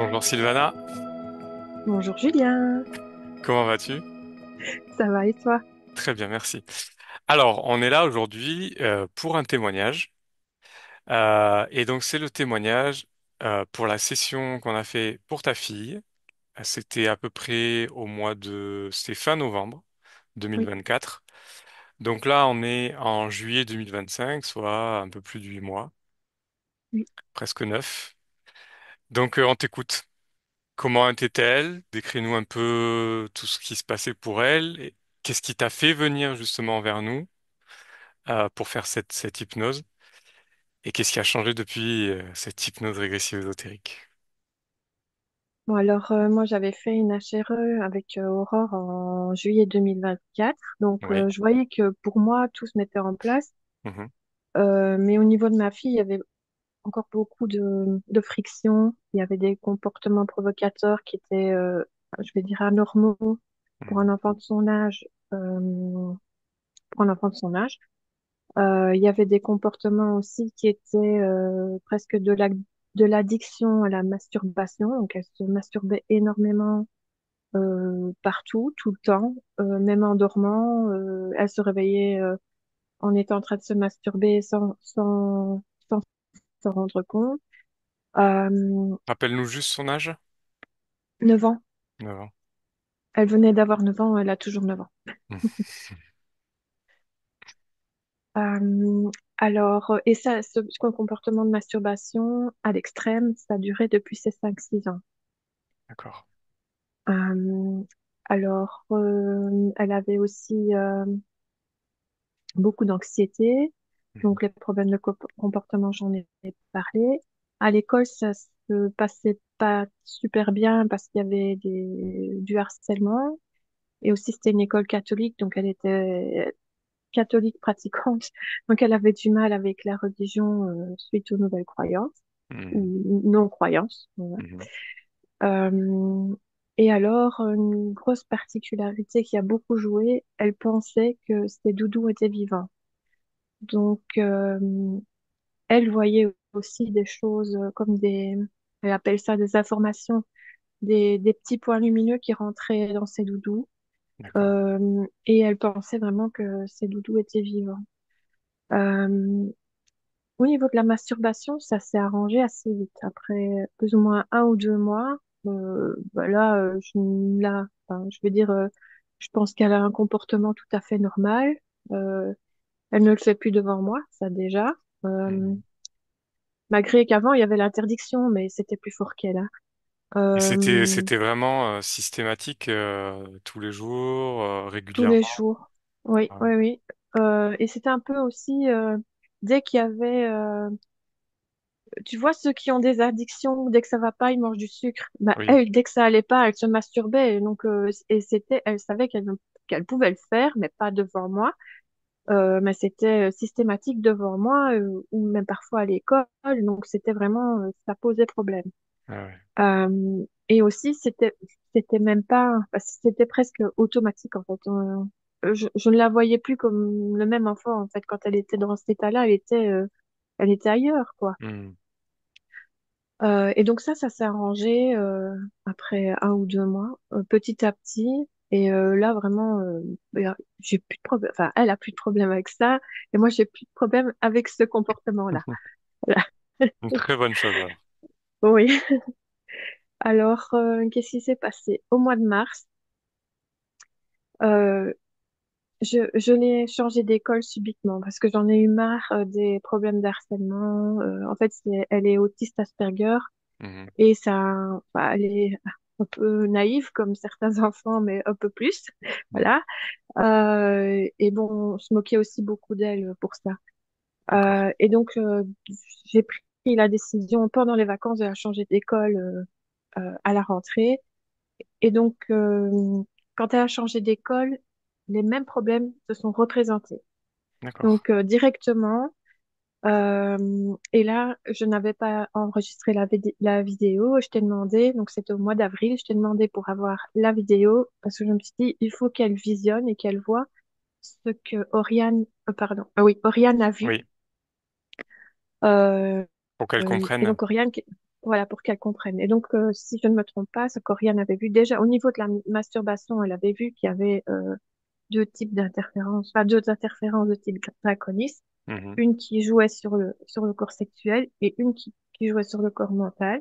Bonjour Sylvana, Bonjour Julien, comment vas-tu? ça va et toi? Très bien, merci. Alors, on est là aujourd'hui pour un témoignage. Et donc, c'est le témoignage pour la session qu'on a fait pour ta fille. C'était à peu près au mois de... C'était fin novembre Oui, 2024. Donc là, on est en juillet 2025, soit un peu plus de 8 mois, oui. presque 9. Donc, on t'écoute. Comment était-elle? Décris-nous un peu tout ce qui se passait pour elle. Et qu'est-ce qui t'a fait venir justement vers nous pour faire cette hypnose? Et qu'est-ce qui a changé depuis cette hypnose régressive ésotérique? Bon alors moi j'avais fait une HRE avec Aurore en juillet 2024, donc Oui. je voyais que pour moi tout se mettait en place. Mhm. Mais au niveau de ma fille il y avait encore beaucoup de friction, il y avait des comportements provocateurs qui étaient, je vais dire, anormaux pour un Mhm. enfant de son âge. Pour un enfant de son âge. Il y avait des comportements aussi qui étaient presque de l'addiction à la masturbation. Donc, elle se masturbait énormément partout, tout le temps, même en dormant. Elle se réveillait en étant en train de se masturber sans s'en rendre compte. Euh, Rappelle-nous juste son âge. 9 ans. 9 ans. Elle venait d'avoir 9 ans, elle a toujours 9 ans. Mhm. Alors, et ça, ce comportement de masturbation à l'extrême, ça a duré depuis ses 5 6 ans. D'accord. Euh, alors, elle avait aussi beaucoup d'anxiété, Mhm. donc les problèmes de comportement, j'en ai parlé. À l'école, ça se passait pas super bien parce qu'il y avait du harcèlement. Et aussi, c'était une école catholique, donc elle était catholique pratiquante. Donc, elle avait du mal avec la religion suite aux nouvelles croyances Mhm. ou non-croyances. Voilà. Mhm. Euh, et alors, une grosse particularité qui a beaucoup joué, elle pensait que ses doudous étaient vivants. Donc, elle voyait aussi des choses comme elle appelle ça des informations, des petits points lumineux qui rentraient dans ses doudous. D'accord. Et elle pensait vraiment que ses doudous étaient vivants. Euh, Au niveau de la masturbation, ça s'est arrangé assez vite. Après plus ou moins 1 ou 2 mois, bah là, enfin, je veux dire, je pense qu'elle a un comportement tout à fait normal. Euh, Elle ne le fait plus devant moi, ça déjà. Euh, Mhm. Malgré qu'avant, il y avait l'interdiction, mais c'était plus fort qu'elle, hein. Et c'était Euh, c'était vraiment systématique tous les jours, tous les régulièrement. jours. Oui, Ah ouais. oui, oui. Et c'était un peu aussi, dès qu'il y avait tu vois, ceux qui ont des addictions, dès que ça va pas, ils mangent du sucre. Bah, Oui. elle, dès que ça allait pas, elle se masturbait. Et donc, elle savait qu'elle pouvait le faire, mais pas devant moi. Mais c'était systématique devant moi, ou même parfois à l'école. Donc, c'était vraiment, ça posait problème. Ah ouais. Et aussi, c'était même pas, parce que c'était presque automatique, en fait. Je ne la voyais plus comme le même enfant, en fait. Quand elle était dans cet état-là, elle était ailleurs, quoi. Mhm. Et donc ça s'est arrangé après 1 ou 2 mois, petit à petit. Et là, vraiment, j'ai plus de problème. Enfin, elle a plus de problème avec ça, et moi, j'ai plus de problème avec ce comportement-là. Voilà. Une très bonne chose alors. Oui. Alors, qu'est-ce qui s'est passé? Au mois de mars, euh, je l'ai changé d'école subitement parce que j'en ai eu marre des problèmes d'harcèlement. En fait, elle est autiste Asperger. Mhm. Et ça, bah, elle est un peu naïve comme certains enfants, mais un peu plus. Mhm. Voilà. Et bon, on se moquait aussi beaucoup d'elle pour ça. D'accord. Et donc, j'ai pris la décision pendant les vacances de la changer d'école à la rentrée. Et donc, quand elle a changé d'école, les mêmes problèmes se sont représentés. D'accord. Donc, directement, et là, je n'avais pas enregistré la vidéo. Je t'ai demandé, donc c'était au mois d'avril, je t'ai demandé pour avoir la vidéo parce que je me suis dit, il faut qu'elle visionne et qu'elle voit ce que Oriane, pardon, oui, Oriane a vu. Oui. Euh, Pour qu'elle et comprenne. donc Oriane, voilà, pour qu'elle comprenne. Et donc, si je ne me trompe pas, ce qu'Oriane avait vu déjà au niveau de la masturbation, elle avait vu qu'il y avait deux types d'interférences, enfin deux interférences de type draconis, Mhm, une qui jouait sur le corps sexuel et une qui jouait sur le corps mental,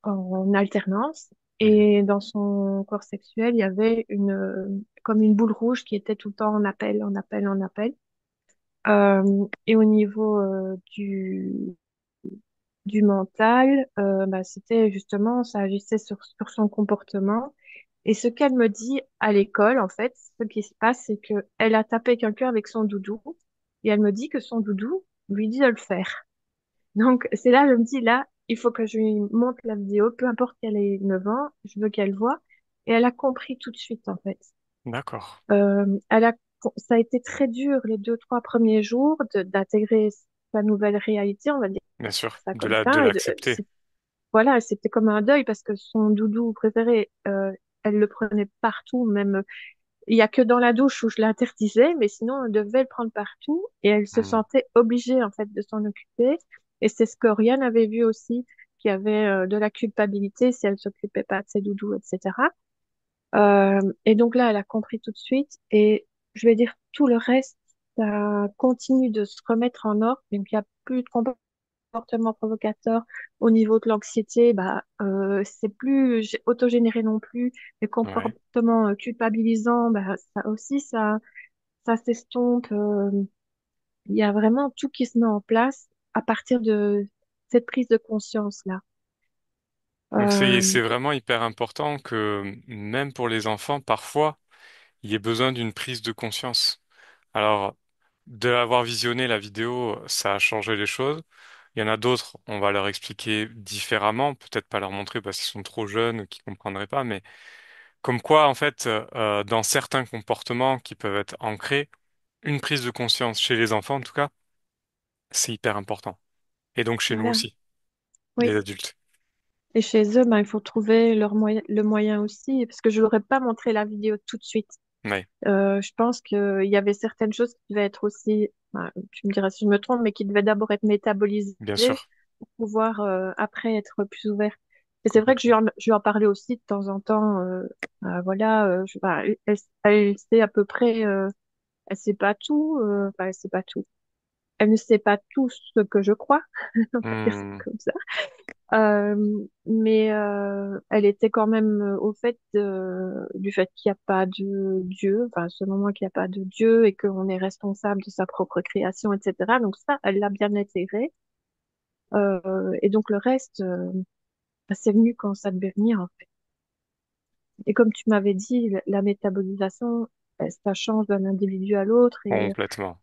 en alternance. mhm, Et dans son corps sexuel, il y avait comme une boule rouge qui était tout le temps en appel, en appel, en appel. Et au niveau du mental, bah, c'était justement, ça agissait sur son comportement. Et ce qu'elle me dit à l'école, en fait, ce qui se passe, c'est que elle a tapé quelqu'un avec son doudou et elle me dit que son doudou lui dit de le faire. Donc, c'est là, je me dis, là, il faut que je lui montre la vidéo, peu importe qu'elle ait 9 ans, je veux qu'elle voit. Et elle a compris tout de suite, en fait. d'accord, Elle a, ça a été très dur les 2, 3 premiers jours d'intégrer sa nouvelle réalité, on va dire bien sûr, ça de comme de ça. l'accepter. Voilà, c'était comme un deuil parce que son doudou préféré, elle le prenait partout, même il y a que dans la douche où je l'interdisais, mais sinon elle devait le prendre partout et elle se Mhm, sentait obligée en fait de s'en occuper. Et c'est ce que Oriane avait vu aussi, qu'il y avait de la culpabilité si elle s'occupait pas de ses doudous, etc. Et donc là, elle a compris tout de suite et je vais dire tout le reste, ça continue de se remettre en ordre. Donc il y a plus de comportement provocateur au niveau de l'anxiété, bah, c'est plus autogénéré non plus. Les ouais. comportements culpabilisants, bah, ça aussi, ça s'estompe. Il y a vraiment tout qui se met en place à partir de cette prise de conscience-là. Donc Euh, c'est vraiment hyper important que même pour les enfants, parfois, il y ait besoin d'une prise de conscience. Alors, de avoir visionné la vidéo, ça a changé les choses. Il y en a d'autres, on va leur expliquer différemment, peut-être pas leur montrer parce qu'ils sont trop jeunes ou qu'ils comprendraient pas, mais comme quoi, en fait, dans certains comportements qui peuvent être ancrés, une prise de conscience chez les enfants, en tout cas, c'est hyper important. Et donc chez nous voilà, aussi, les oui. adultes. Et chez eux, ben, il faut trouver le moyen aussi, parce que je leur ai pas montré la vidéo tout de suite. Oui, Je pense qu'il y avait certaines choses qui devaient être aussi, tu me diras si je me trompe, mais qui devaient d'abord être métabolisées bien sûr, pour pouvoir après être plus ouvert. Et c'est vrai que complètement. je lui en parlais aussi de temps en temps. Voilà, elle sait à peu près, elle sait pas tout, enfin elle sait pas tout. Elle ne sait pas tout ce que je crois, on va dire ça Hmm, comme ça. Mais elle était quand même au fait du fait qu'il n'y a pas de Dieu, enfin selon moi qu'il n'y a pas de Dieu et qu'on est responsable de sa propre création, etc. Donc ça, elle l'a bien intégré. Et donc le reste, bah, c'est venu quand ça devait venir, en fait. Et comme tu m'avais dit, la métabolisation, ça change d'un individu à l'autre et complètement.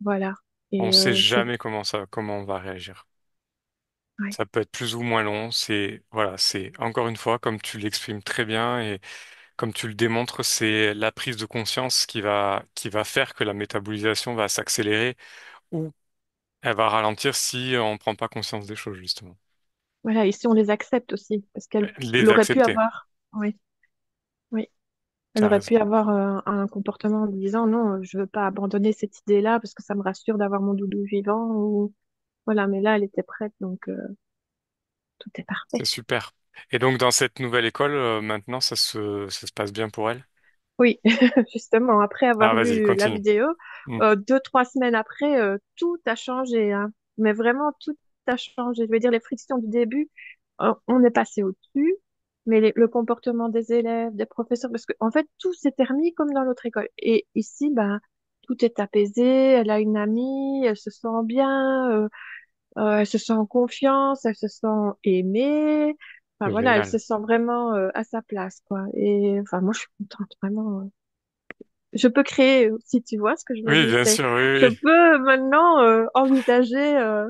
voilà. On Et sait c'est jamais comment on va réagir. ouais, Ça peut être plus ou moins long. C'est, voilà, c'est encore une fois, comme tu l'exprimes très bien et comme tu le démontres, c'est la prise de conscience qui va faire que la métabolisation va s'accélérer ou elle va ralentir si on ne prend pas conscience des choses, justement. voilà. Ici, on les accepte aussi parce Les elle aurait pu accepter. avoir, oui, oui. Elle T'as aurait raison. pu avoir un comportement en disant non, je veux pas abandonner cette idée-là parce que ça me rassure d'avoir mon doudou vivant ou voilà, mais là elle était prête donc tout est C'est parfait. super. Et donc, dans cette nouvelle école, maintenant, ça se passe bien pour elle? Oui, justement, après Ah, avoir vas-y, vu la continue. vidéo, Hmm. 2, 3 semaines après, tout a changé, hein. Mais vraiment tout a changé. Je veux dire, les frictions du début, on est passé au-dessus, mais le comportement des élèves, des professeurs, parce que en fait tout s'est remis comme dans l'autre école. Et ici, ben tout est apaisé. Elle a une amie, elle se sent bien. Elle se sent en confiance, elle se sent aimée. Enfin C'est voilà, elle se génial. sent vraiment à sa place, quoi. Et enfin moi je suis contente vraiment. Je peux créer, si tu vois ce que je veux Oui, dire, bien c'est sûr, oui, je oui. peux maintenant envisager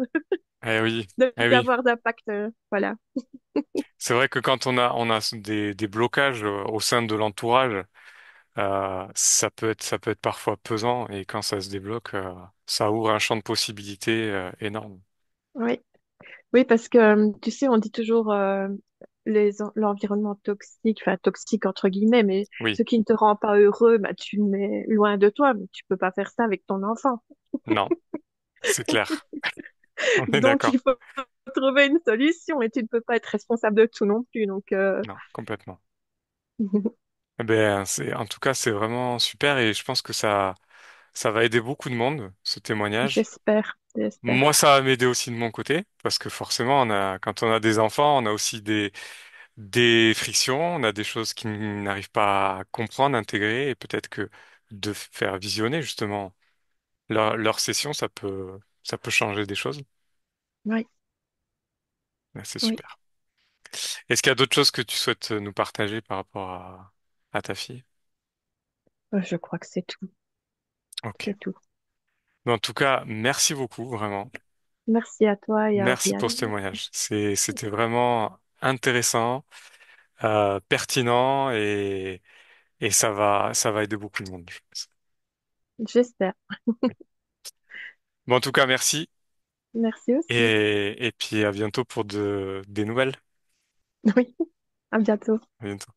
Eh oui, eh oui. d'avoir d'impact. Voilà. C'est vrai que quand on a des blocages au sein de l'entourage, ça peut être parfois pesant et quand ça se débloque, ça ouvre un champ de possibilités énorme. Oui, oui, parce que tu sais, on dit toujours l'environnement toxique, enfin toxique entre guillemets, mais Oui, ce qui ne te rend pas heureux, bah tu le mets loin de toi, mais tu peux pas faire ça avec ton enfant. non, c'est clair. On est Donc, d'accord. trouver une solution et tu ne peux pas être responsable de tout non plus. Donc, Non, complètement. Eh ben, en tout cas, c'est vraiment super et je pense que ça va aider beaucoup de monde, ce témoignage. j'espère, Moi, j'espère. ça va m'aider aussi de mon côté parce que forcément, quand on a des enfants, on a aussi des frictions, on a des choses qui n'arrivent pas à comprendre, intégrer et peut-être que de faire visionner justement leur session, ça peut changer des choses. Oui, Ouais, c'est oui. super. Est-ce qu'il y a d'autres choses que tu souhaites nous partager par rapport à ta fille? Je crois que c'est tout. Ok. C'est tout. Mais en tout cas, merci beaucoup, vraiment. Merci à toi et à Merci pour Oriane. ce témoignage. C'était vraiment intéressant, pertinent et ça va aider beaucoup de monde, je pense. J'espère. Bon, en tout cas, merci Merci aussi. et puis à bientôt pour des nouvelles. Oui, à bientôt. À bientôt.